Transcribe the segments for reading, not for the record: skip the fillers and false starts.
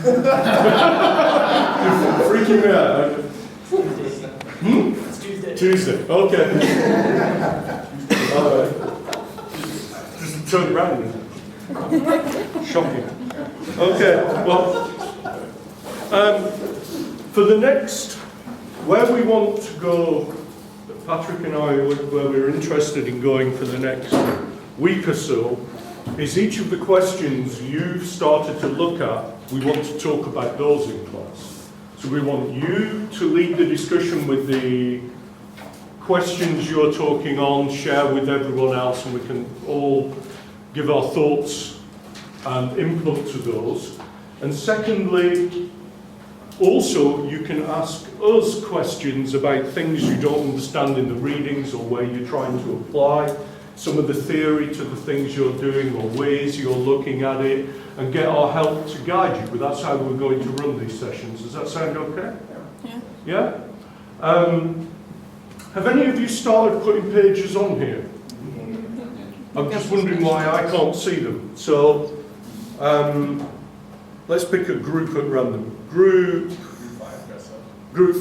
You're freaking me out. It's Tuesday. Tuesday, okay. All right. Just turn around. Shocking. Okay, well, for the next, where we want to go, Patrick and I, where we're interested in going for the next week or so, is each of the questions you've started to look at, we want to talk about those in class. So we want you to lead the discussion with the questions you're talking on, share with everyone else, and we can all give our thoughts and input to those. And secondly, also you can ask us questions about things you don't understand in the readings or where you're trying to apply some of the theory to the things you're doing or ways you're looking at it, and get our help to guide you. But that's how we're going to run these sessions. Does that sound okay? Yeah. Yeah? Have any of you started putting pages on here? I'm just wondering why I can't see them. So, let's pick a group at random. Group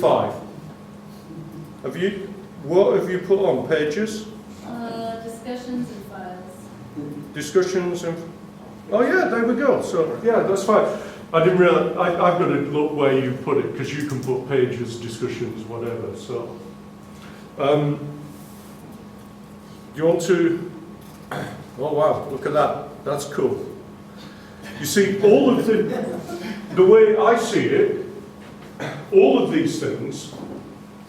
5. What have you put on? Pages? Discussions and files. Discussions and... Oh yeah, there we go. So, yeah, that's fine. I didn't realize... I've got to look where you put it, because you can put pages, discussions, whatever. So, do you want to... Oh wow, look at that. That's cool. You see, all of the way I see it, all of these things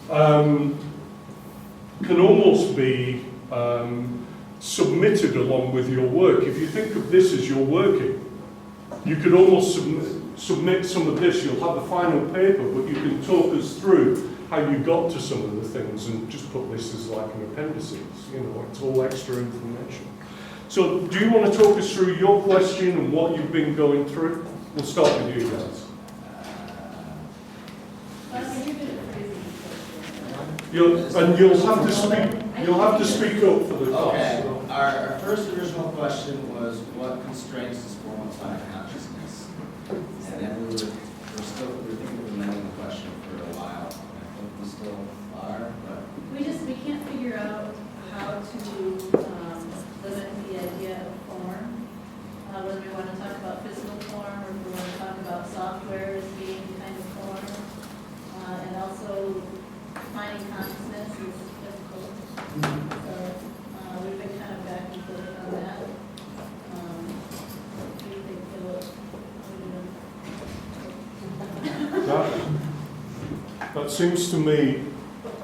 can almost be submitted along with your work. If you think of this as your working, you could almost submit some of this. You'll have the final paper, but you can talk us through how you got to some of the things and just put this as like an appendices. You know, it's all extra information. So, do you want to talk us through your question and what you've been going through? We'll start with you guys. You'll have to speak up for the class. Okay. So. Our first original question was, what constraints does formal time consciousness? And then we were thinking of amending the question for a while. I think we still are, but We can't figure out how to limit the idea of form. Whether we want to talk about physical form or if we want to talk about software as being kind of form. And also defining consciousness is difficult. So we've been kind of back and forth on that. Do you think That seems to me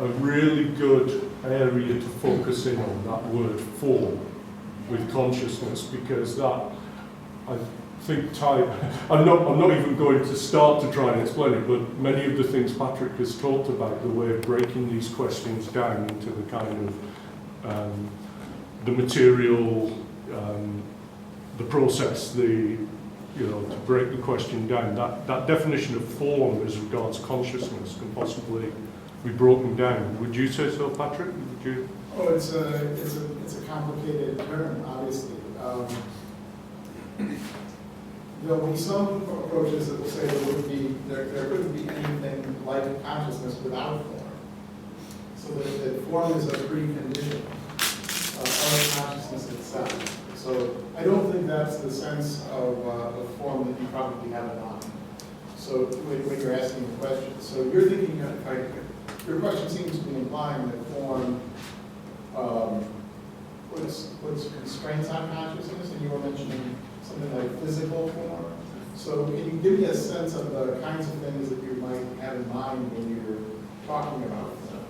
a really good area to focus in on, that word form with consciousness, because that, I think, I'm not even going to start to try and explain it, but many of the things Patrick has talked about, the way of breaking these questions down into the kind of the material, the process, to break the question down. That definition of form as regards consciousness can possibly be broken down. Would you say so, Patrick? Would you? Oh, it's a complicated term, obviously. There'll be some approaches that will say there couldn't be anything like consciousness without form. So that form is a precondition of consciousness itself. So I don't think that's the sense of form that you probably have in mind. So when you're asking the question, so you're thinking, your question seems to be implying that form puts constraints on consciousness, and you were mentioning something like physical form. So can you give me a sense of the kinds of things that you might have in mind when you're talking about form?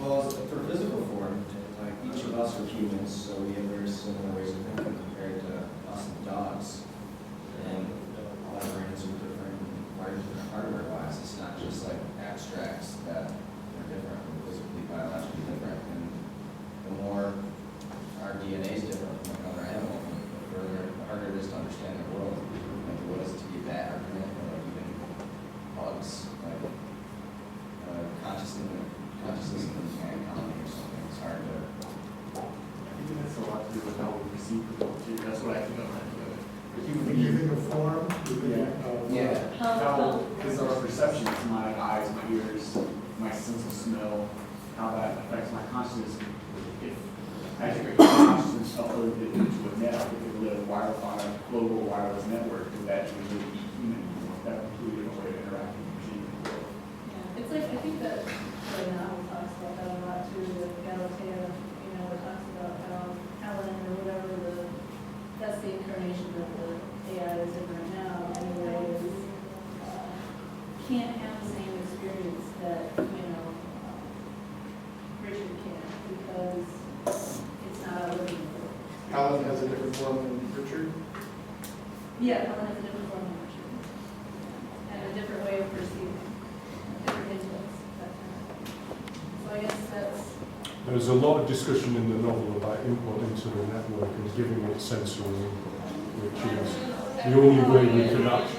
well, for physical form, like each of us are humans, so we have very similar ways of thinking compared to us and dogs. And all our brains are different, wired different hardware-wise. It's not just like abstracts that are different, we're physically, biologically different. And the more our DNA is different from another animal, the harder it is to understand the world. Like, what is it to be a bat or like even bugs, like consciousness in the ant colony or something. It's hard to. I think that's a lot to do with how we perceive the world too. That's what I think of. If can't have the same experience that, Richard can, because it's not a living world. Helen has a different form than Richard. Yeah, Helen has a different form of Richard, and a different way of perceiving, different inputs, that kind of thing. So I guess that's, There's a lot of discussion in the novel about input into the network and giving it sensory input, which is the only way we can actually.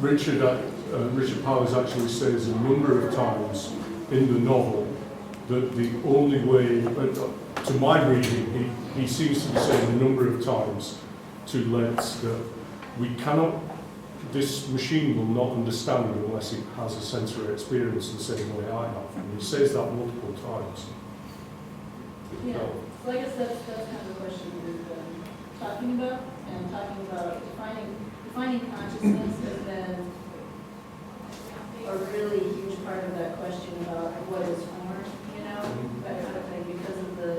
Richard Powers actually says a number of times in the novel that the only way, to my reading, he seems to be saying a number of times to Letts that we cannot, this machine will not understand unless it has a sensory experience the same way I have. And he says that multiple times. yeah. So I guess that's kind of the question we've been talking about, and talking about defining consciousness has been a really huge part of that question about what is form, that kind of thing, because of the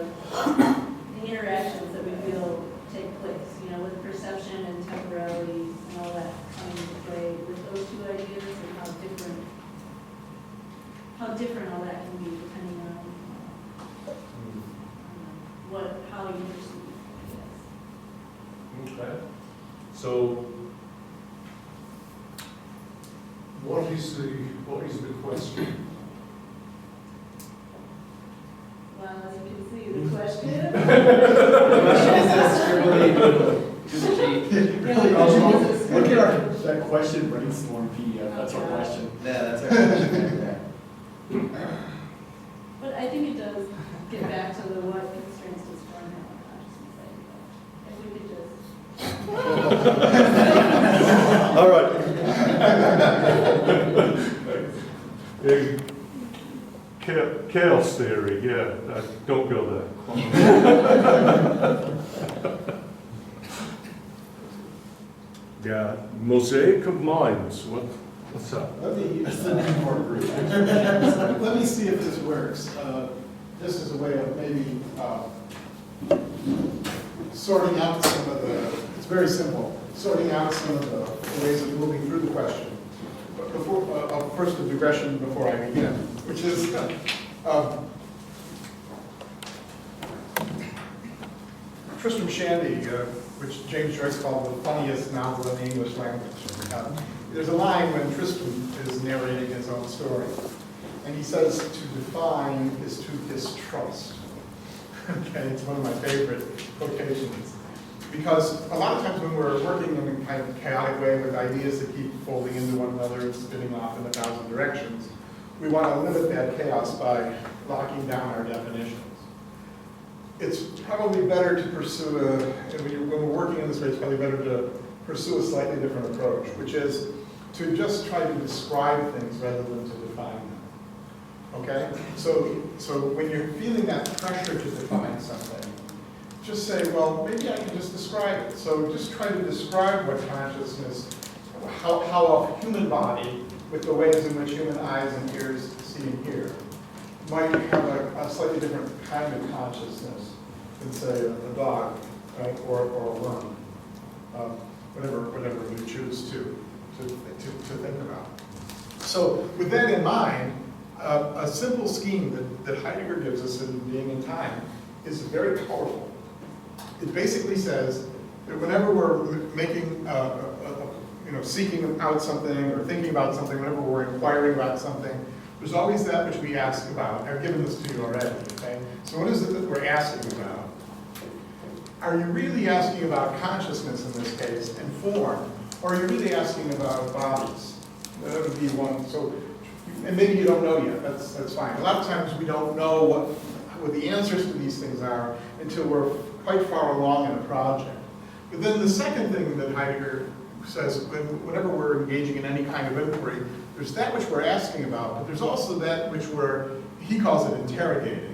interactions that we feel take place, with perception and temporality and all that coming into play with those two ideas, and how different all that can be depending on how you perceive it, Okay. So, what is the question? Well, as you can see, the question. The question is that scribbly Look at that question brainstorm PDF, that's our question. Yeah, that's our question. But I think it does get back to the what constraints does form have on consciousness idea. If we could just. All right. Chaos theory, yeah. Don't go there. Yeah, mosaic of minds. What's that? Let me, That's the name of our group. let me see if this works. This is a way of maybe sorting out some of the, it's very simple, sorting out some of the ways of moving through the question. But before, first a digression before I begin, which is, Tristram Shandy, which James Joyce called the funniest novel in the English language. There's a line when Tristram is narrating his own story, and he says to define is to distrust. Okay, it's one of my favorite quotations. Because a lot of times when we're working in a kind of chaotic way with ideas that keep folding into one another and spinning off in 1,000 directions, we want to limit that chaos by locking down our definitions. It's probably better to pursue when we're working in this way, it's probably better to pursue a slightly different approach, which is to just try to describe things rather than to define them. Okay? So when you're feeling that pressure to define something, just say, well, maybe I can just describe it. So just try to describe what consciousness, how a human body, with the ways in which human eyes and ears see and hear, might have a slightly different kind of consciousness than, say, a dog, right, or a worm, whatever you choose to think about. So with that in mind, a simple scheme that Heidegger gives us in Being and Time is very powerful. It basically says that whenever we're making, seeking out something or thinking about something, whenever we're inquiring about something, there's always that which we ask about. I've given this to you already, okay? So what is it that we're asking about? Are you really asking about consciousness in this case and form, or are you really asking about bodies? That would be one. So, and maybe you don't know yet. That's fine. A lot of times we don't know what the answers to these things are until we're quite far along in a project. But then the second thing that Heidegger says, whenever we're engaging in any kind of inquiry, there's that which we're asking about, but there's also that which he calls it interrogating.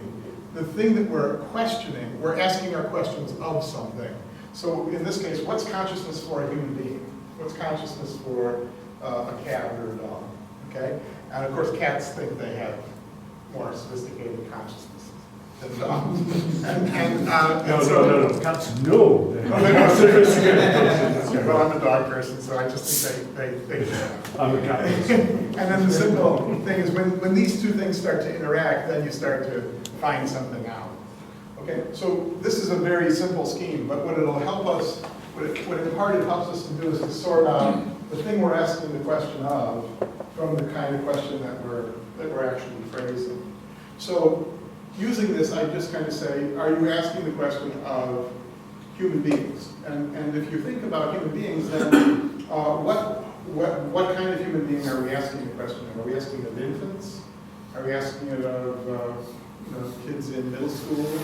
The thing that we're questioning, we're asking our questions of something. So in this case, what's consciousness for a human being? What's consciousness for a cat or a dog? Okay? And of course, cats think they have more sophisticated consciousnesses. No, cats know. Well, I'm a dog person, so I just think they I'm a cat person. And then the simple thing is when these two things start to interact, then you start to find something out. Okay, so this is a very simple scheme, but what it'll help us, what in part it helps us to do is to sort out the thing we're asking the question of from the kind of question that we're actually phrasing. So using this, I just kind of say, are you asking the question of human beings? And if you think about human beings, then what kind of human being are we asking the question of? Are we asking it of infants? Are we asking it of kids in middle school?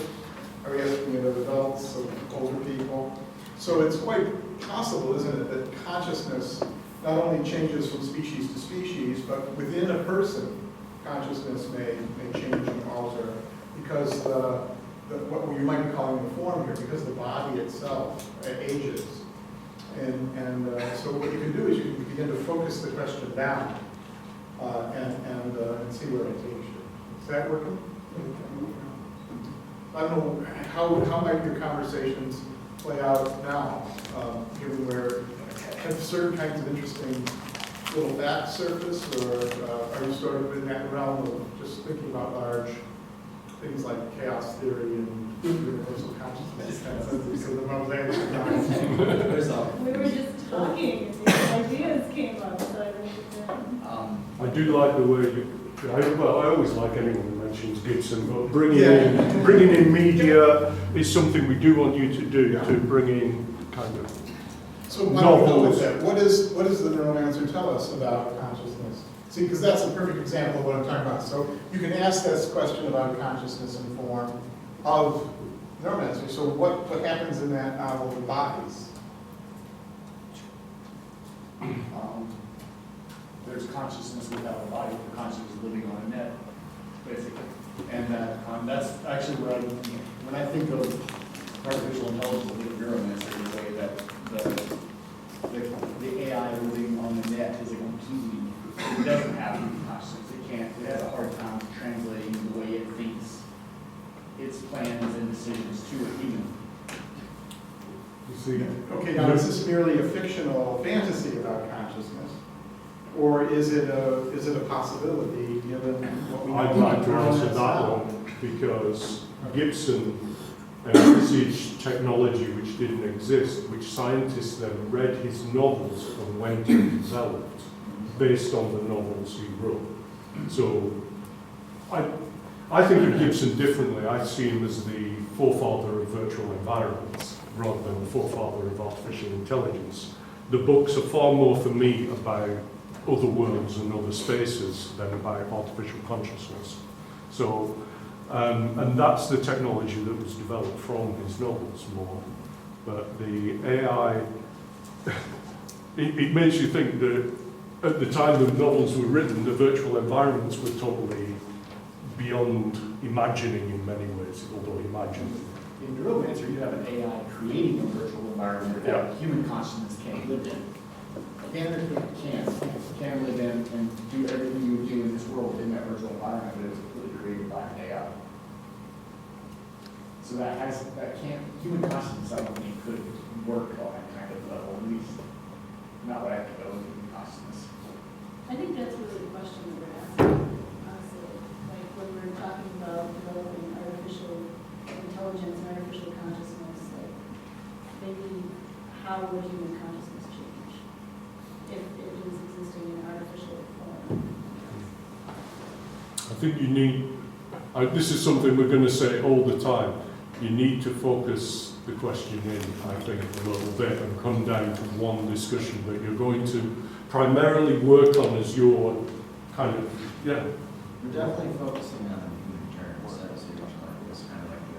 Are we asking it of adults, of older people? So it's quite possible, isn't it, that consciousness not only changes from species to species, but within a person, consciousness may change and alter because what you might be calling the form here, because the body itself ages. And so what you can do is you can begin to focus the question down and see where it takes you. Is that working? I don't know, how might your conversations play out now, given where have certain kinds of interesting little facts surface, or are you sort of in that realm of just thinking about large things like chaos theory and universal consciousness kind of things because of the mosaic of time? We were just talking, and these ideas came up, so I wrote it down. I do like the way I always like anyone who mentions Gibson, but bringing in media is something we do want you to do, to bring in kind of So why don't we go with novels. that? What does the neuromancer tell us about consciousness? See, because that's a perfect example of what I'm talking about. So you can ask this question about consciousness and form of neuromancer. So what happens in that novel with bodies? There's consciousness without a body, consciousness living on a net, basically. And that's actually what when I think of artificial intelligence, I think of neuromancer in the way that the AI living on the net is a completely, it doesn't have consciousness. It has a hard time translating the way it thinks its plans and decisions to a human. You see, Okay, now is this merely a fictional fantasy about consciousness? Or is it a possibility given what we know I'd about like to answer neuromancer that now? one because Gibson envisaged technology which didn't exist, which scientists then read his novels and went and developed based on the novels he wrote. So I think of Gibson differently. I see him as the forefather of virtual environments rather than the forefather of artificial intelligence. The books are far more for me about other worlds and other spaces than about artificial consciousness. So, and that's the technology that was developed from his novels more. But the AI, it makes you think that at the time the novels were written, the virtual environments were totally beyond imagining in many ways, although imagined. In neuromancer, you have an AI creating a virtual environment that human consciousness can't live in. Can live in and do everything you would do in this world in that virtual environment, but it's completely created by an AI. So human consciousness, I don't think could work on that kind of level, at least not what I think of human consciousness. I think that's really the question that we're asking, honestly. Like when we're talking about developing artificial intelligence and artificial consciousness, like maybe how would human consciousness change if it was existing in artificial form? I think you need, this is something we're going to say all the time, you need to focus the question in, I think, a little bit and come down to one discussion that you're going to primarily work on as your kind of, We're definitely focusing on the human terms, as you know, it's kind of like the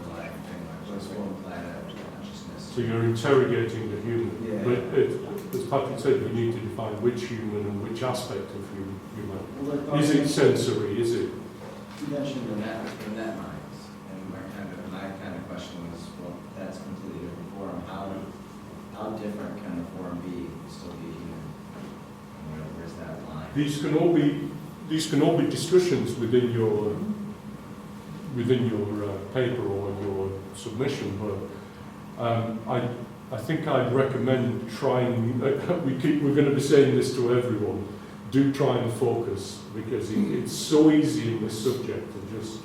underlying thing, like what's one planet consciousness. so you're interrogating the human. Yeah. But as Patrick said, you need to define which human and which aspect of human. Well, Is it sensory, is it? You mentioned the net minds, and my kind of question was, well, that's completely different form. How different can the form be, still be human? And where's that line? These can all be discussions within your within your paper or your submission, but I think I'd recommend trying, we're going to be saying this to everyone, do try and focus, because it's so easy in this subject to just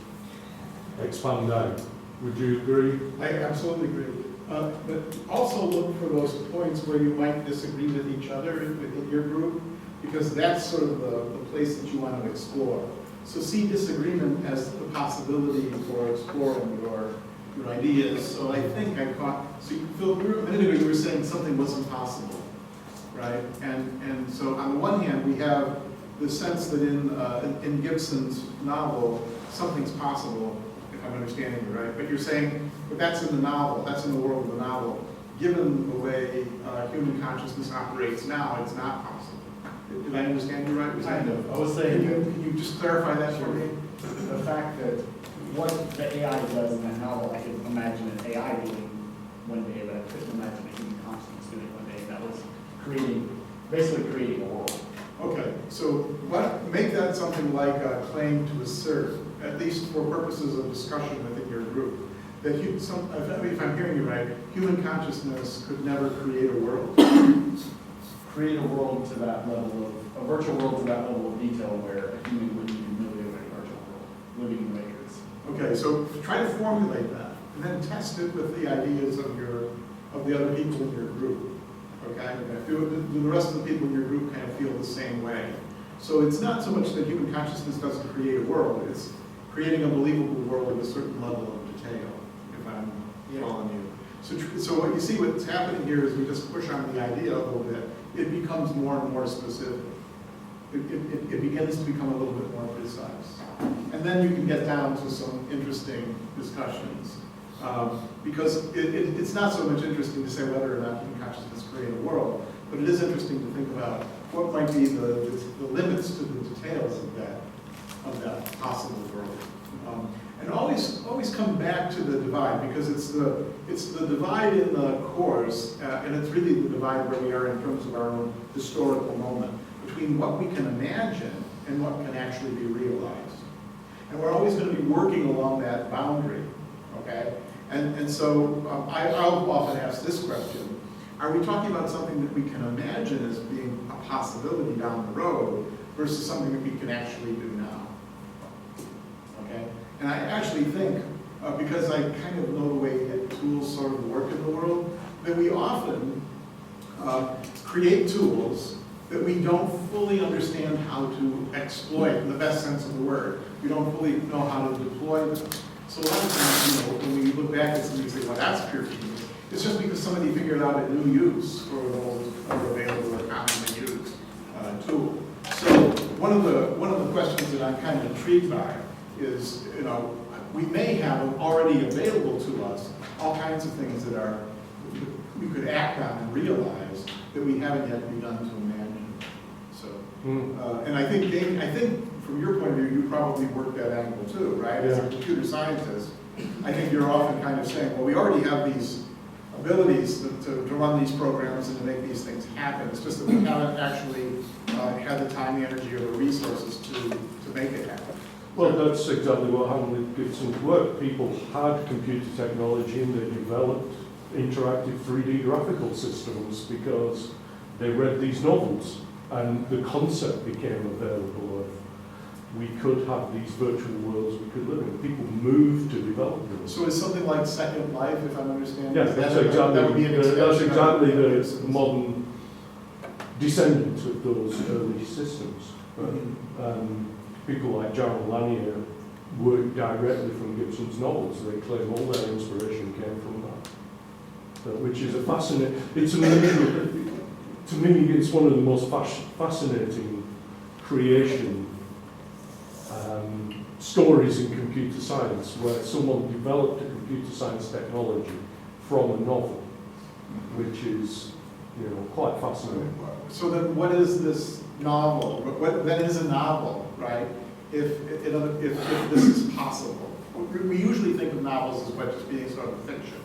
expand out. Would you agree? I absolutely agree. But also look for those points where you might disagree with each other within your group, because that's sort of the place that you want to explore. So see disagreement as the possibility for exploring your ideas. So I think I caught, so Phil, a minute ago you were saying something wasn't possible, right? And so on the one hand, we have the sense that in Gibson's novel, something's possible, if I'm understanding you right. But you're saying, but that's in the novel, that's in the world of the novel. Given the way human consciousness operates now, it's not possible. Did I understand you right? Kind of. I was saying, Can you just clarify that for me? the fact that what the AI does in that novel, I could imagine an AI doing one day, but I couldn't imagine a human consciousness doing one day. That was basically creating a world. Okay, so make that something like a claim to assert, at least for purposes of discussion within your group, that if I'm hearing you right, human consciousness could never create a world. Create a world to that level of, a virtual world to that level of detail where a human wouldn't even know they were in a virtual world, living in Lakers. Okay, so try to formulate that, and then test it with the ideas of the other people in your group. Okay, and do the rest of the people in your group kind of feel the same way? So it's not so much that human consciousness doesn't create a world, it's creating a believable world with a certain level of detail, if I'm following you. So what you see what's happening here is we just push on the idea a little bit. It becomes more and more specific. It begins to become a little bit more precise. And then you can get down to some interesting discussions. Because it's not so much interesting to say whether or not human consciousness create a world, but it is interesting to think about what might be the limits to the details of that possible world. And always come back to the divide, because it's the divide in the course, and it's really the divide where we are in terms of our own historical moment, between what we can imagine and what can actually be realized. And we're always going to be working along that boundary, okay? And so I'll often ask this question: are we talking about something that we can imagine as being a possibility down the road versus something that we can actually do now? Okay? And I actually think, because I kind of know the way tools sort of work in the world, that we often create tools that we don't fully understand how to exploit in the best sense of the word. We don't fully know how to deploy them. So a lot of times, when we look back at something and say, well, that's pure genius, it's just because somebody figured out a new use for an old, available or commonly used tool. So one of the questions that I'm kind of intrigued by is, we may have already available to us all kinds of things that we could act on and realize that we haven't yet begun to imagine. So, and I think from your point of view, you probably work that angle too, right? As a computer scientist, I think you're often kind of saying, well, we already have these abilities to run these programs and to make these things happen. It's just that we haven't actually had the time, the energy, or the resources to make it happen. Well, that's exactly what happened with Gibson's work. People had computer technology and they developed interactive 3D graphical systems because they read these novels, and the concept became available of we could have these virtual worlds we could live in. People moved to develop them. So it's something like Second Life, if I'm understanding? Yes, that's exactly the modern descendant of those early systems. People like Gerald Lanier worked directly from Gibson's novels. They claim all their inspiration came from that, which is a fascinating. It's amazing. To me, it's one of the most fascinating creation stories in computer science, where someone developed a computer science technology from a novel, which is, quite fascinating. So then, what is this novel? That is a novel, right? If this is possible, we usually think of novels as just being sort of fiction,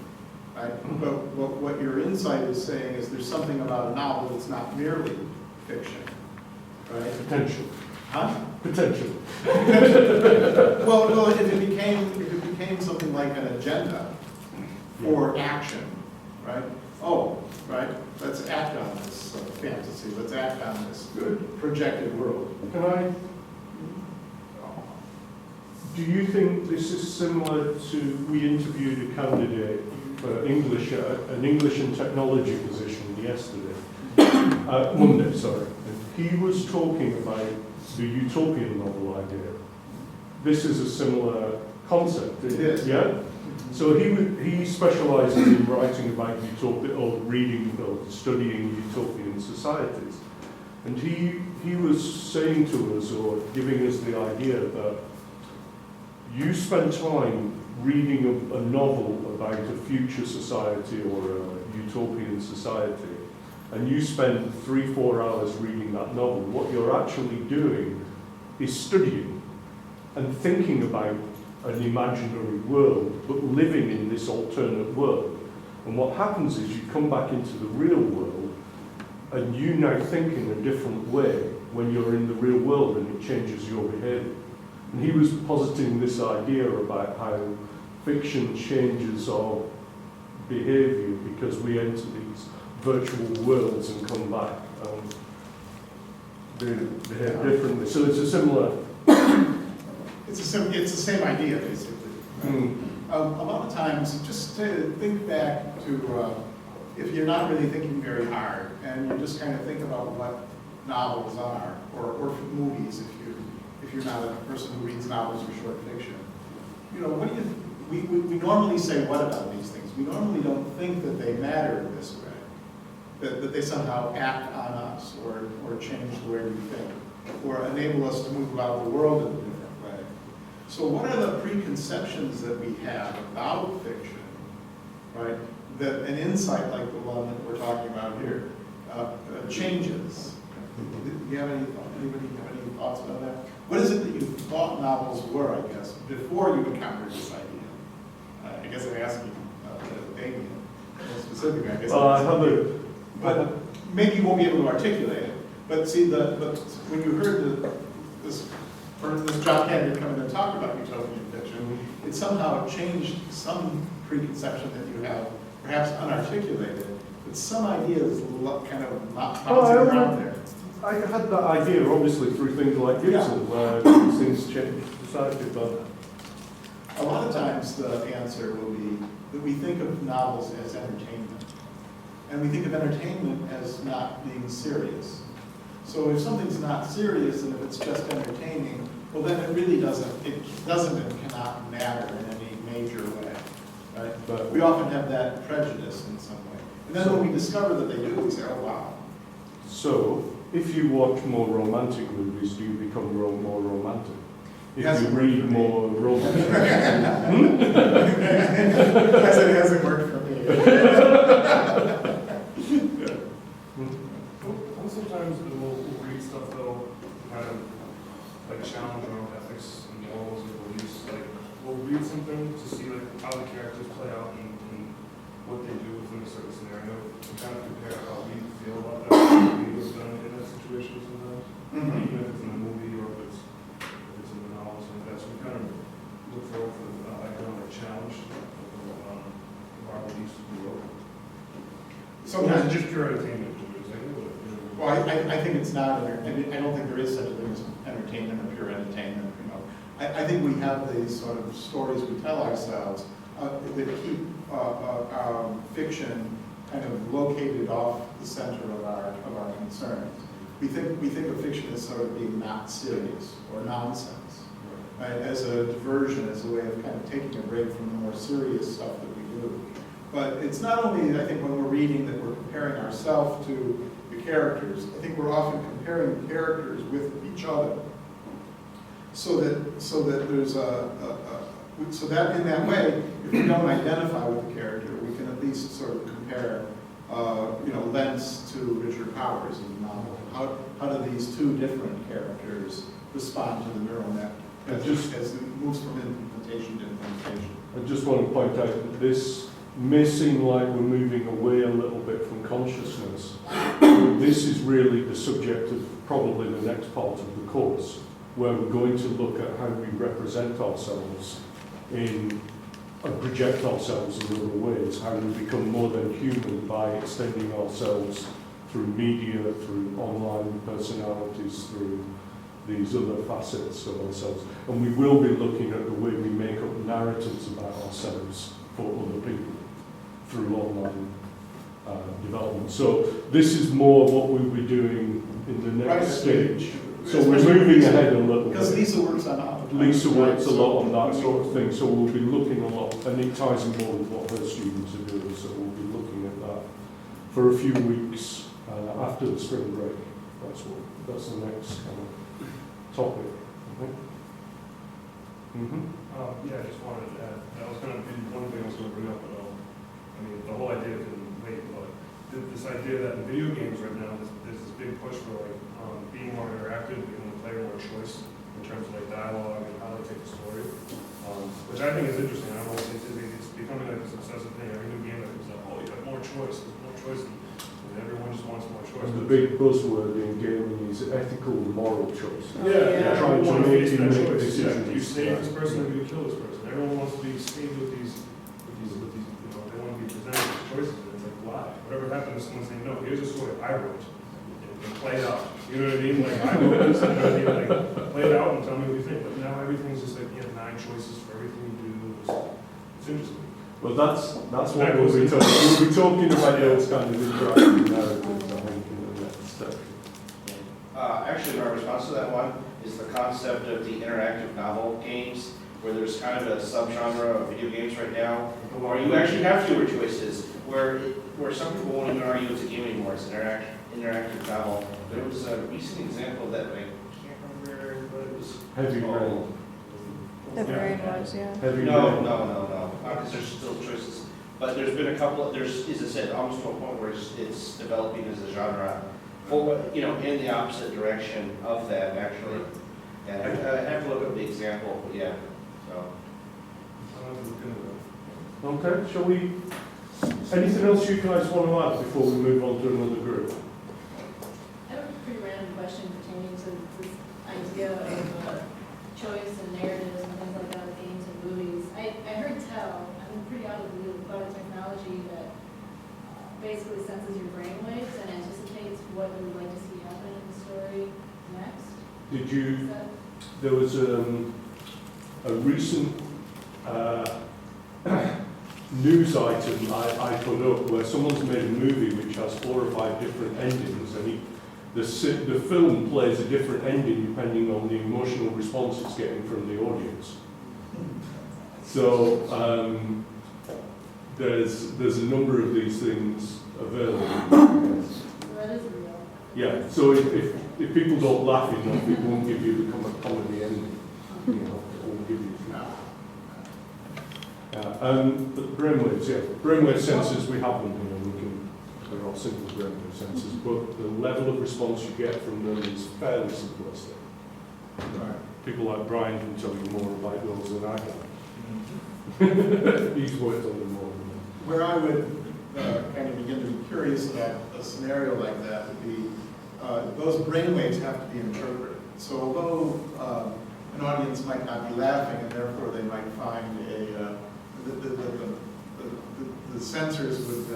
right? But what your insight is saying is there's something about a novel that's not merely fiction. right? Potential. Huh? Potential. Well, no, if it became something like an agenda for action, right? Oh, right, let's act on this fantasy, let's act on this projected world. Can I? Do you think this is similar to, we interviewed a candidate for English, an English and technology position yesterday, Monday, sorry. And he was talking about the utopian novel idea. This is a similar concept, It is. Yeah? So he specialises in writing about utopia, or reading or studying utopian societies. And he was saying to us, or giving us the idea that you spend time reading a novel about a future society or a utopian society, and you spend 3-4 hours reading that novel, what you're actually doing is studying and thinking about an imaginary world, but living in this alternate world. And what happens is you come back into the real world, and you now think in a different way when you're in the real world, and it changes your behaviour. And he was positing this idea about how fiction changes our behaviour because we enter these virtual worlds and come back and behave differently. So it's a similar... It's the same idea, basically. Right? A lot of times, just to think back to, if you're not really thinking very hard, and you just kind of think about what novels are, or movies, if you're not a person who reads novels or short fiction. You know, what do you, we normally say what about these things? We normally don't think that they matter in this way, that they somehow act on us, or change the way we think, or enable us to move about the world in a different way. So what are the preconceptions that we have about fiction, right? That an insight like the one that we're talking about here changes. Do you have anybody have any thoughts about that? What is it that you thought novels were, I guess, before you encountered this idea? I guess I'm asking Damien more specifically, I guess. I have a... But maybe you won't be able to articulate it. But see, when you heard this John Candy come in and talk about utopian fiction, it somehow changed some preconception that you have, perhaps unarticulated, but some ideas kind of not bouncing around there. I had that idea, obviously, through things like Gibson, where things change society, but... A lot of times the answer will be that we think of novels as entertainment. And we think of entertainment as not being serious. So if something's not serious and if it's just entertaining, well then it really doesn't and cannot matter in any major way, right? But we often have that prejudice in some way. And then when we discover that they do, we say, oh wow. So, if you watch more romantic movies, do you become more romantic? If you read more romantic... It hasn't worked for me. Sometimes we'll read stuff that'll kind of like challenge our own ethics and morals and beliefs. Like we'll read something to see like how the characters play out and what they do within a certain scenario to kind of compare how we feel about that we would have done in that situation sometimes. Even if it's in a movie or if it's in a novel or something like that. So we kind of look forward for the economic challenge of our beliefs we wrote. Sometimes it's just pure entertainment. Well, I think it's not, and I don't think there is such a thing as entertainment or pure entertainment. You know, I think we have these sort of stories we tell ourselves that keep fiction kind of located off the center of our concerns. We think of fiction as sort of being not serious or nonsense, right? As a diversion, as a way of kind of taking a break from the more serious stuff that we do. But it's not only, I think, when we're reading that we're comparing ourselves to characters. I think we're often comparing characters with each other, so that there's so that in that way, if we don't identify with the character, we can at least sort of compare, Lentz to Richard Powers in the novel. How do these two different characters respond to the neural net as it moves from implementation to implementation? I just want to point out that this may seem like we're moving away a little bit from consciousness. this is really the subject of probably the next part of the course, where we're going to look at how we represent ourselves and project ourselves in other ways, how we become more than human by extending ourselves through media, through online personalities, through these other facets of ourselves. And we will be looking at the way we make up narratives about ourselves for other people through online development. So this is more what we'll be doing in the next stage. So we're moving ahead a little bit. Because Lisa works on it. Lisa works a lot on that sort of thing, so we'll be looking a lot, and it ties in more with what her students are doing, so we'll be looking at that for a few weeks after the spring break. That's the next kind of topic, I think. Yeah, I just wanted to add, that was going to be one thing I was going to bring up, but I mean, the whole idea can wait, but this idea that in video games right now, there's this big push for like being more interactive, giving the player more choice in terms of like dialogue and how they take the story, which I think is interesting. I don't know, it's becoming like this obsessive thing. Every new game that comes out, oh, you have more choice, there's more choice, and everyone just wants more choice. And the big buzzword in gaming is ethical and moral choice. Yeah, Trying to make that make choice. decisions. Do you save this person or do you kill this person? Everyone wants to be saved with these, you know, they want to be presented with choices, and it's like, why? Whatever happened to someone saying, no, here's a story I wrote, and play it out. You know what I mean? Like, I wrote this, you know what I mean? Like, play it out and tell me what you think. But now everything's just like, you have 9 choices for everything you do. It's interesting. Well, that's what we'll be talking. We'll be talking about those kind of interactive narratives, I think, in the next step. Actually, my response to that one is the concept of the interactive novel games, where there's kind of a subgenre of video games right now, where you actually have fewer choices, where some people won't even argue it's a game anymore, it's an interactive novel. There was a recent example of that, I can't remember what it was. Heavy called. rain. The brain was, yeah. Heavy No, rain. because there's still choices. But there's been a couple, there's, as I said, almost to a point where it's developing as a genre, for, you know, in the opposite direction of that, actually. And I have to look up the example, but yeah, so. Okay, shall we? Anything else you guys want to add before we move on to another group? I have a pretty random question pertaining to this idea of choice and narratives and things like that with games and movies. I heard tell, I'm pretty out of the loop about a technology that basically senses your brainwaves and anticipates what you would like to see happen in the story next. Did Is you? that There was a recent news item I put up where someone's made a movie which has 4 or 5 different endings, and the film plays a different ending depending on the emotional response it's getting from the audience. So there's a number of these things available. So that is real. Yeah. So if people don't laugh enough, it won't give you the comedy ending. You know, it won't give you. But brainwaves, yeah. Brainwave sensors, we have them here. They're all simple brainwave sensors, but the level of response you get from them is fairly simplistic. People like Brian can tell you more about those than I can. He's worked on them more than me. Where I would kind of begin to be curious about a scenario like that would be, those brainwaves have to be interpreted. So although an audience might not be laughing, and therefore they might find the censors would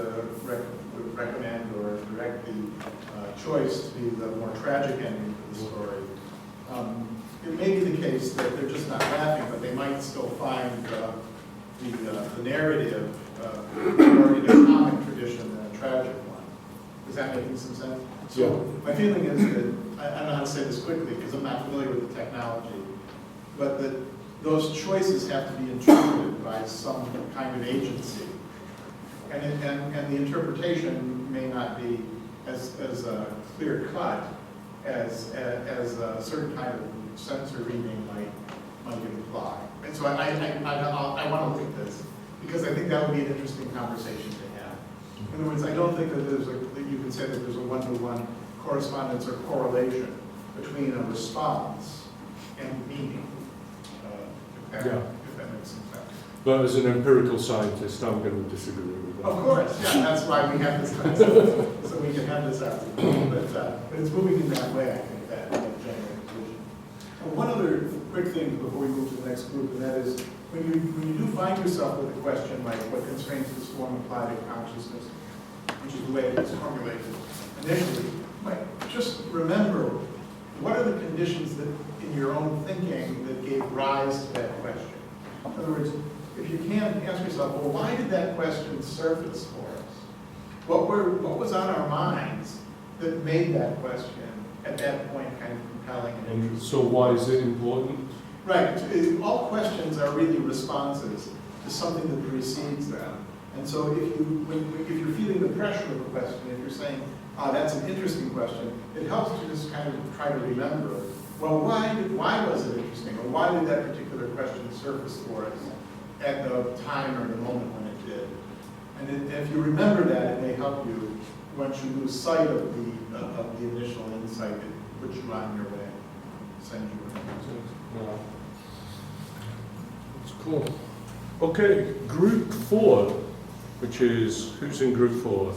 recommend or direct the choice to be the more tragic ending for the story. It may be the case that they're just not laughing, but they might still find the narrative more in a comic tradition than a tragic one. Is that making some sense? So my feeling is that, I don't know how to say this quickly because I'm not familiar with the technology, but that those choices have to be interpreted by some kind of agency. And the interpretation may not be as clear cut as a certain kind of sensor reading might imply. And so I want to look at this because I think that would be an interesting conversation to have. In other words, I don't think that that you can say that there's a one-to-one correspondence or correlation between a response and meaning. If that makes some sense. But as an empirical scientist, I'm going to disagree with that. Of course, yeah, that's why we have this concept, so we can have this argument. But it's moving in that way, I think, that general conclusion. One other quick thing before we move to the next group, and that is, when you do find yourself with a question like, what constraints does form apply to consciousness, which is the way it was formulated initially, just remember, what are the conditions that, in your own thinking, that gave rise to that question? In other words, if you can, ask yourself, well, why did that question surface for us? What was on our minds that made that question at that point kind of compelling and And interesting? so why is it important? Right. All questions are really responses to something that precedes them. And so if you're feeling the pressure of a question, if you're saying, that's an interesting question, it helps to just kind of try to remember, well, why was it interesting? Or why did that particular question surface for us at the time or the moment when it did? And if you remember that, it may help you once you lose sight of the initial insight that puts you on your way, sends you on your way. No. That's cool. Okay, group 4, which is, who's in group 4?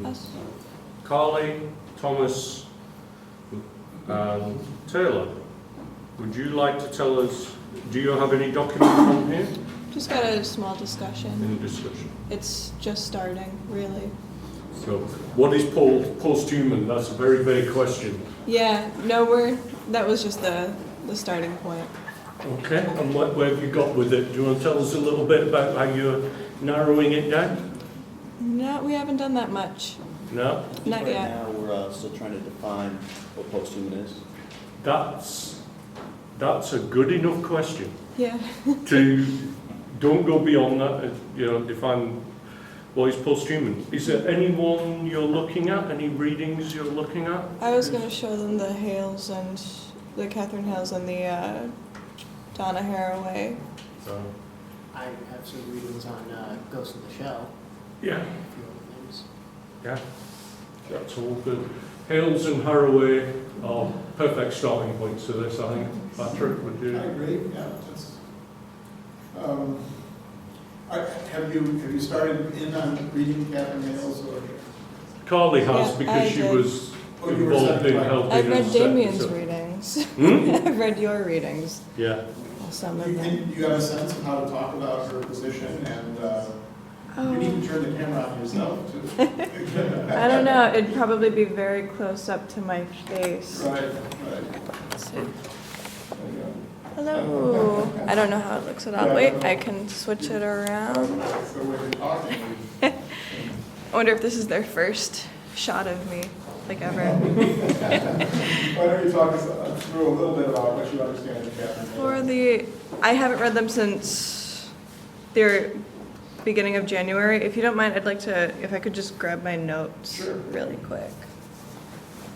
Us. Carly, Thomas, and Taylor. Would you like to tell us, do you have any document on here? Just got a small discussion. In discussion. It's just starting, really. So, what is post-human? That's a very vague question. Yeah, no, that was just the starting point. Okay, and where have you got with it? Do you want to tell us a little bit about how you're narrowing it down? No, we haven't done that much. No? Not Right yet. now, we're still trying to define what post-human is. That's a good enough question. Yeah. Don't go beyond that, define what is post-human. Is there anyone you're looking at, any readings you're looking at? I was going to show them the Hales and the Catherine Hales and the Donna Haraway. I have some readings on Ghost in the Shell, Yeah, a few other things. yeah, that's all good. Hales and Haraway are perfect starting points to this, I think. Patrick, would you? I agree, yeah. Have you started in on reading Catherine Hales or? Carly has, Yeah, I because she did. was Oh, you were involved in satisfied. helping I've read us set Damien's this up. readings. Hmm? I've read your readings. Yeah. Some of Do them. you have a sense of how to talk about her position, and you need to turn the camera on yourself too? I don't know. It'd probably be very close up to my face. Right. Let's see. There you go. Hello. I don't know how it looks at all. Wait, I can switch it around. That's the way you're talking. I wonder if this is their first shot of me, like ever. Why don't you talk us through a little bit about what you understand of Catherine Hales? I haven't read them since their beginning of January. If you don't mind, I'd like to, if I could just grab my notes Sure. really quick.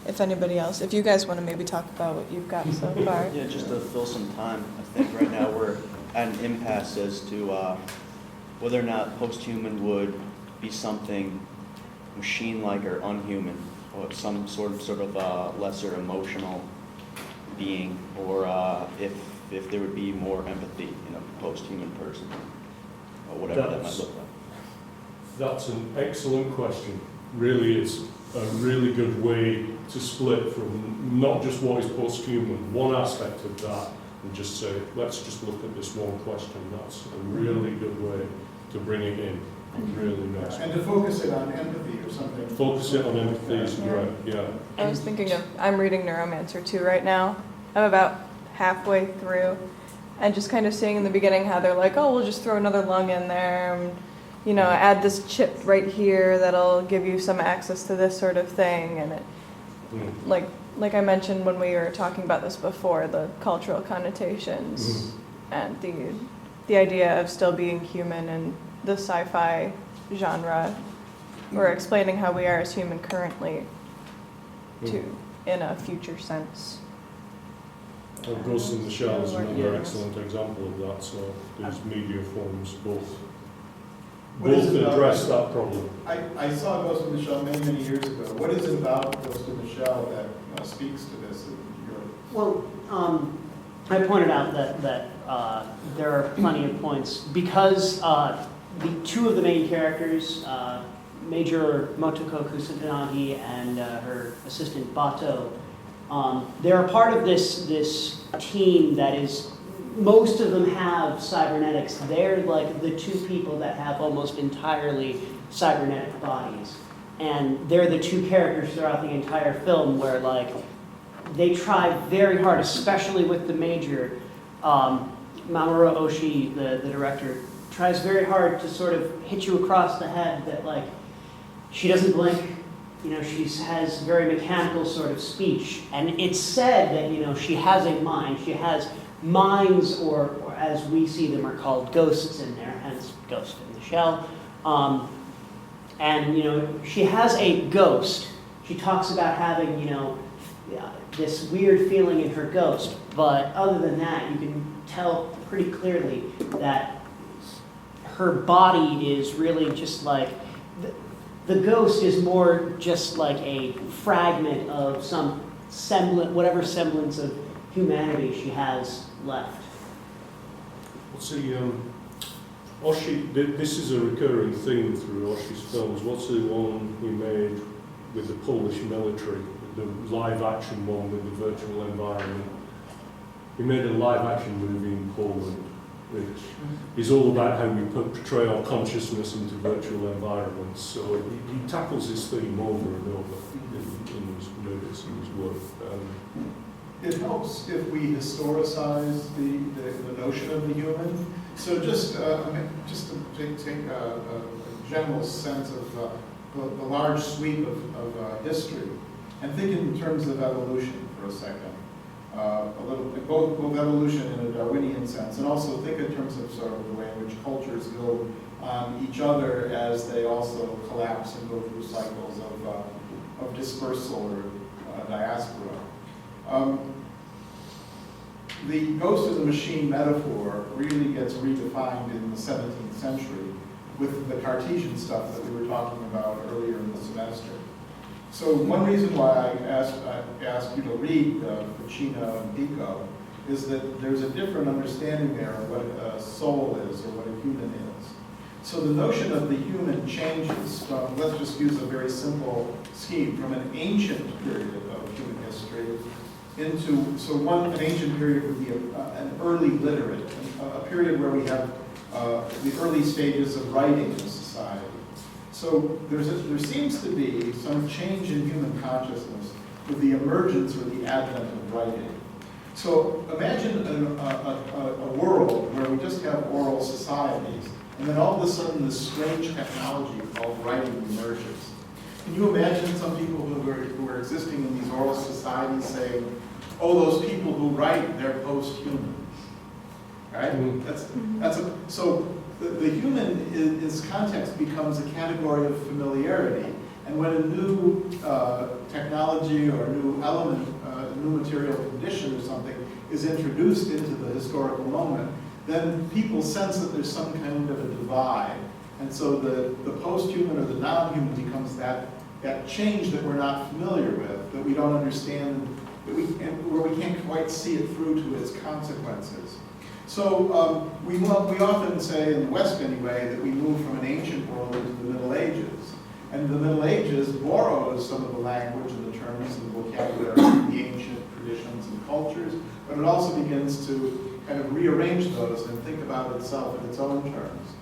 If anybody else, if you guys want to maybe talk about what you've got so far. Yeah, just to fill some time, I think right now we're at an impasse as to whether or not post-human would be something machine-like or unhuman, or some sort of lesser emotional being, or if there would be more empathy in a post-human person, or whatever that might look like. That's an excellent question. Really, it's a really good way to split from not just what is post-human, one aspect of that, and just say, let's just look at this one question. That's a really good way to bring it in. Really nice. And to focus it on empathy or something. Focus it on empathy is Yeah. great, yeah. I was thinking I'm reading Neuromancer 2 right now. I'm about halfway through, and just kind of seeing in the beginning how they're like, oh, we'll just throw another lung in there, and, add this chip right here that'll give you some access to this sort of thing, and it, like I mentioned when we were talking about this before, the cultural connotations and the idea of still being human and the sci-fi genre, or explaining how we are as human currently in a future sense. And Ghost in the Shell is another Yeah. excellent example of that, so these media forms both What is it about- address that problem. I saw Ghost in the Shell many, many years ago. What is it about Ghost in the Shell that speaks to this? Well, I pointed out that there are plenty of points because the two of the main characters, Major Motoko Kusanagi and her assistant Bato, they're a part of this team that is, most of them have cybernetics. They're like the two people that have almost entirely cybernetic bodies. And they're the two characters throughout the entire film where like they try very hard, especially with the major. Mamoru Oshii, the director, tries very hard to sort of hit you across the head that like she doesn't blink, you know, she has very mechanical sort of speech. And it's said that, you know, she has a mind, she has minds, or as we see them are called ghosts in there, hence Ghost in the Shell. And, you know, she has a ghost. She talks about having, you know, this weird feeling in her ghost. But other than that, you can tell pretty clearly that her body is really just like, the ghost is more just like a fragment of some semblance, whatever semblance of humanity she has left. What's the, Oshii, this is a recurring theme through Oshii's films. What's the one he made with the Polish military, the live-action one with the virtual environment? He made a live-action movie in Poland, which is all about how we portray our consciousness into virtual environments. So he tackles this theme over and over in his movies and his work. It helps if we historicize the notion of the human. So just to take a general sense of the large sweep of history, and think in terms of evolution for a second. Both evolution in a Darwinian sense, and also think in terms of sort of the way in which cultures go on each other as they also collapse and go through cycles of dispersal or diaspora. The ghost of the machine metaphor really gets redefined in the 17th century with the Cartesian stuff that we were talking about earlier in the semester. So one reason why I asked you to read Ficino and Pico is that there's a different understanding there of what a soul is or what a human is. So the notion of the human changes from, let's just use a very simple scheme, from an ancient period of human history into, an ancient period would be an early literate, a period where we have the early stages of writing in society. So there seems to be some change in human consciousness with the emergence or the advent of writing. So imagine a world where we just have oral societies, and then all of a sudden this strange technology called writing emerges. Can you imagine some people who are existing in these oral societies saying, oh, those people who write, they're post-human, right? So the human in its context becomes a category of familiarity. And when a new technology or a new element, a new material condition or something is introduced into the historical moment, then people sense that there's some kind of a divide. And so the post-human or the non-human becomes that change that we're not familiar with, that we don't understand, where we can't quite see it through to its consequences. So we often say, in the West anyway, that we move from an ancient world into the Middle Ages. And the Middle Ages borrows some of the language and the terms and the vocabulary of the ancient traditions and cultures, but it also begins to kind of rearrange those and think about itself in its own terms.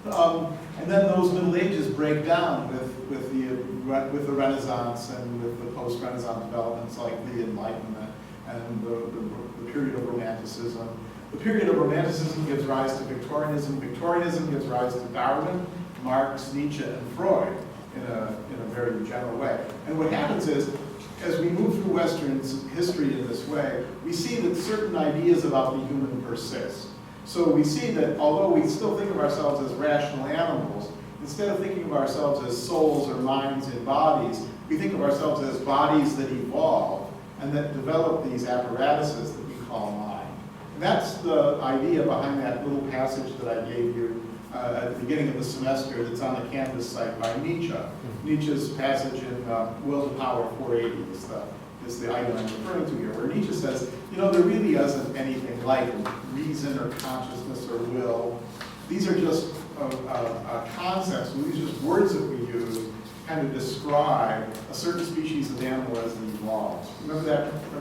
And then those Middle Ages break down with the Renaissance and with the post-Renaissance developments like the Enlightenment and the period of Romanticism. The period of Romanticism gives rise to Victorianism. Victorianism gives rise to Darwin, Marx, Nietzsche, and Freud in a very general way. And what happens is, as we move through Western history in this way, we see that certain ideas about the human persist. So we see that although we still think of ourselves as rational animals, instead of thinking of ourselves as souls or minds and bodies, we think of ourselves as bodies that evolve and that develop these apparatuses that we call mind. And that's the idea behind that little passage that I gave you at the beginning of the semester that's on the Canvas site by Nietzsche. Nietzsche's passage in Will to Power 480 is is the item I'm referring to here, where Nietzsche says, you know, there really isn't anything like reason or consciousness or will. These are just concepts, these are just words that we use to kind of describe a certain species of animal as it evolves. Remember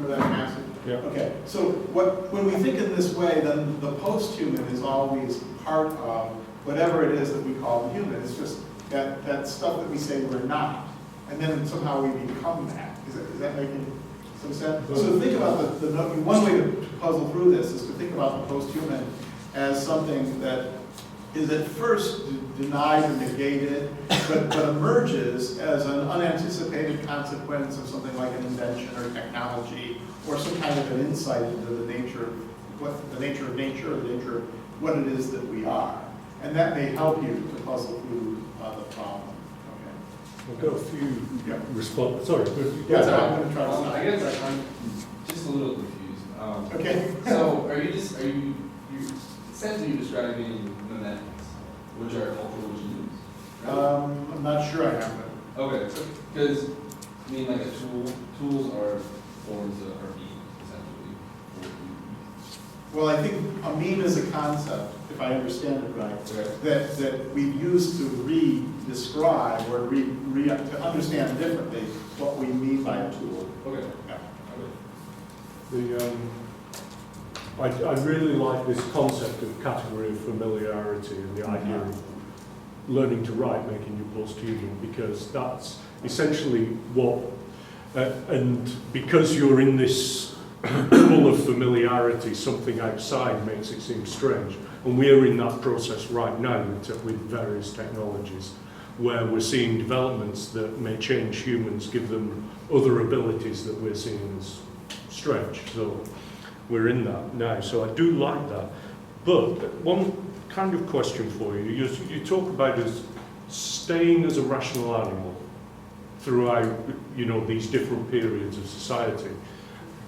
that passage? Yeah. Okay, so when we think in this way, then the post-human is always part of whatever it is that we call the human. It's just that stuff that we say we're not, and then somehow we become that. Is that making some sense? So think about one way to puzzle through this is to think about the post-human as something that is at first denied or negated, but emerges as an unanticipated consequence of something like an invention or technology, or some kind of an insight into the nature of nature, or the nature of what it is that we are. And that may help you to puzzle through the problem. Okay. I've got a few Yeah. responses. Sorry, Yeah, so I'm going to try to I guess I'm just a little confused. Okay. So essentially you're describing memetics, which are cultural regimes, right? I'm not sure I have that. Okay, because, I mean, like tools are forms of our being, essentially. Well, I think a meme is a concept, if I understand it right, Right. that we use to describe or to understand differently what we mean by a tool. Okay. Yeah. I really like this concept of category of familiarity and the idea of learning to write, making you post-human, because that's essentially what, and because you're in this pool of familiarity, something outside makes it seem strange. And we're in that process right now with various technologies, where we're seeing developments that may change humans, give them other abilities that we're seeing as strange. So we're in that now. So I do like that. But one kind of question for you, you talk about us staying as a rational animal throughout, these different periods of society.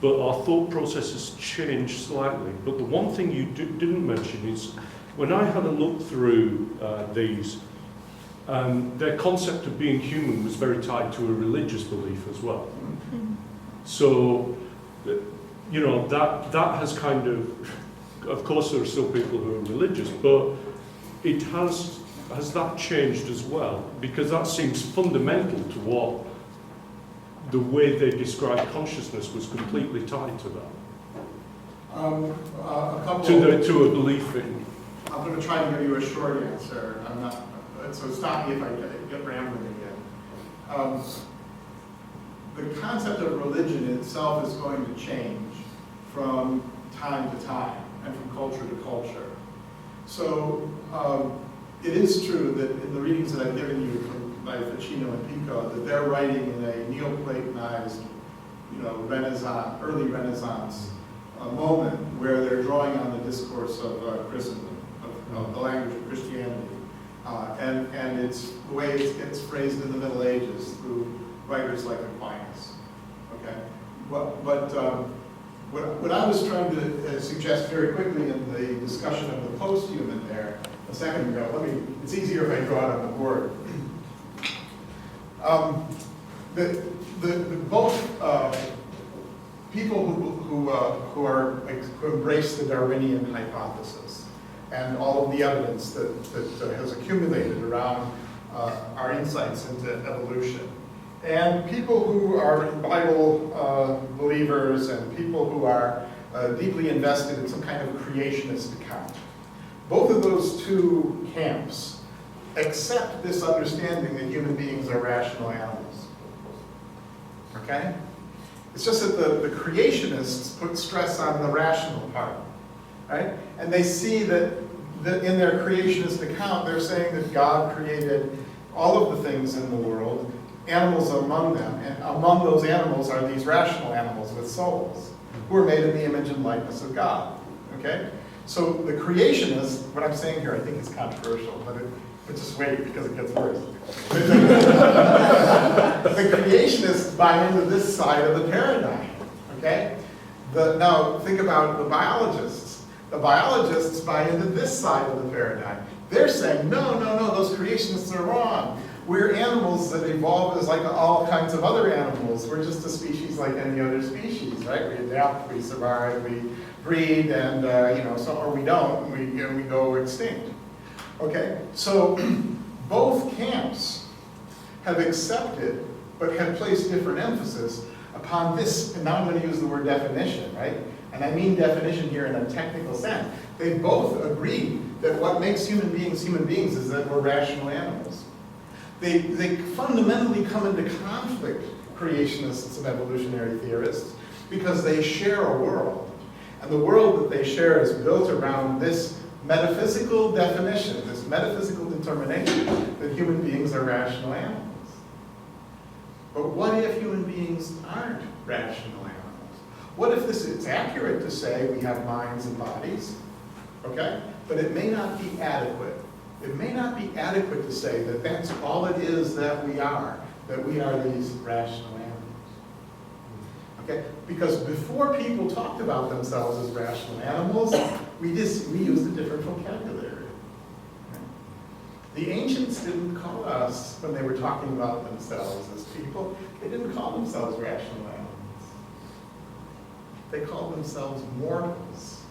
But our thought process has changed slightly. But the one thing you didn't mention is, when I had a look through these, their concept of being human was very tied to a religious belief as well. So, that has kind of course there are still people who are religious, but it has that changed as well? Because that seems fundamental to what the way they describe consciousness was completely tied to that. A couple To a belief in. I'm going to try and give you a short answer. I'm not, so stop me if I get rambling again. The concept of religion itself is going to change from time to time and from culture to culture. So it is true that in the readings that I've given you by Ficino and Pico, that they're writing in a Neoplatonized, early Renaissance moment where they're drawing on the discourse of Christendom, of the language of Christianity. And it's the way it gets phrased in the Middle Ages through writers like Aquinas. Okay? What I was trying to suggest very quickly in the discussion of the post-human there a second ago, it's easier if I draw it on the board. Both people who embrace the Darwinian hypothesis and all of the evidence that has accumulated around our insights into evolution, and people who are Bible believers and people who are deeply invested in some kind of creationist account. Both of those two camps accept this understanding that human beings are rational animals. Okay? It's just that the creationists put stress on the rational part, right? And they see that in their creationist account, they're saying that God created all of the things in the world, animals among them, and among those animals are these rational animals with souls, who are made in the image and likeness of God, okay? So the creationists, what I'm saying here I think is controversial, but just wait because it gets worse. The creationists buy into this side of the paradigm, okay? Now think about the biologists. The biologists buy into this side of the paradigm. They're saying, no, those creationists are wrong. We're animals that evolve as like all kinds of other animals. We're just a species like any other species, right? We adapt, we survive, we breed, and or we don't, and we go extinct. Okay, so both camps have accepted, but have placed different emphasis upon this, and now I'm going to use the word definition, right? And I mean definition here in a technical sense. They both agree that what makes human beings is that we're rational animals. They fundamentally come into conflict, creationists and evolutionary theorists, because they share a world. And the world that they share is built around this metaphysical definition, this metaphysical determination that human beings are rational animals. But what if human beings aren't rational animals? What if it's accurate to say we have minds and bodies, okay? But it may not be adequate. It may not be adequate to say that that's all it is that we are these rational animals. Okay? Because before people talked about themselves as rational animals, we used a different vocabulary. The ancients didn't call us, when they were talking about themselves as people, they didn't call themselves rational animals. They called themselves mortals.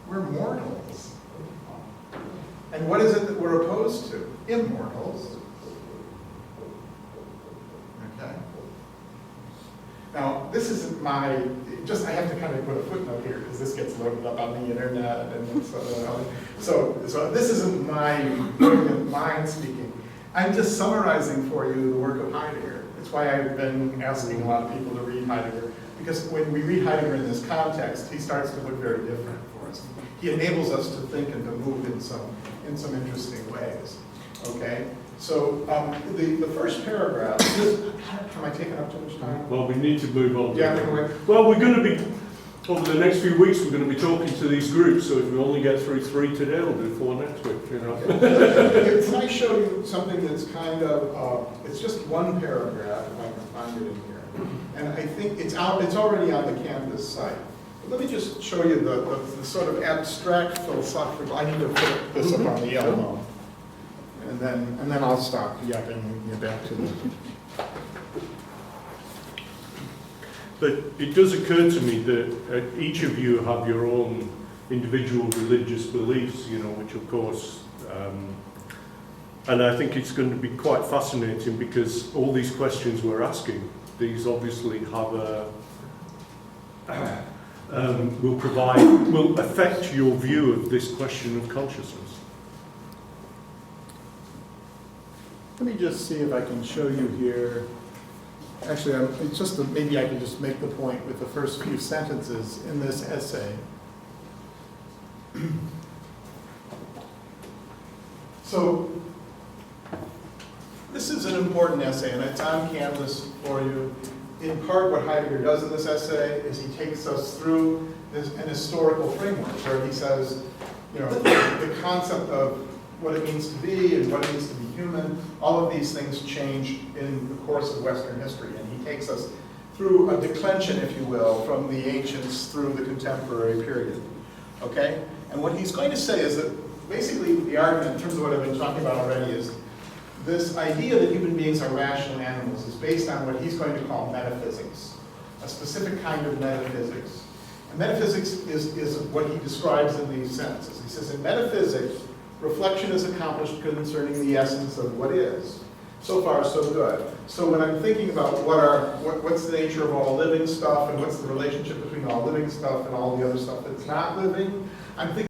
We're mortals. And what is it that we're opposed to? Immortals. Okay. Now, this isn't I have to kind of put a footnote here because this gets loaded up on the internet and so this isn't my brilliant mind speaking. I'm just summarizing for you the work of Heidegger. It's why I've been asking a lot of people to read Heidegger, because when we read Heidegger in this context, he starts to look very different for us. He enables us to think and to move in some interesting ways. Okay? So the first paragraph, am I taking up too much time? Well, we need to move on. Yeah, well, we're going to be, over the next few weeks, we're going to be talking to these groups, so if we only get through 3 today, we'll do 4 next week, you know. Can I show you something that's kind of, it's just one paragraph, if I can find it in here. And I think it's already on the campus site. But let me just show you the sort of abstract philosophical, I need to put this up on the Elmo. And then I'll stop yapping and get back to the... But it does occur to me that each of you have your own individual religious beliefs, you know, which of course, and I think it's going to be quite fascinating because all these questions we're asking, these obviously have will affect your view of this question of consciousness. Let me just see if I can show you here. Actually, maybe I can just make the point with the first few sentences in this essay. So, this is an important essay, and it's on Canvas for you. In part, what Heidegger does in this essay is he takes us through an historical framework where he says, you know, the concept of what it means to be and what it means to be human, all of these things change in the course of Western history. And he takes us through a declension, if you will, from the ancients through the contemporary period. Okay? And what he's going to say is that basically the argument, in terms of what I've been talking about already, is this idea that human beings are rational animals is based on what he's going to call metaphysics, a specific kind of metaphysics. And metaphysics is what he describes in these sentences. He says, in metaphysics, reflection is accomplished concerning the essence of what is. So far, so good. So when I'm thinking about what's the nature of all living stuff and what's the relationship between all living stuff and all the other stuff that's not living, I'm thinking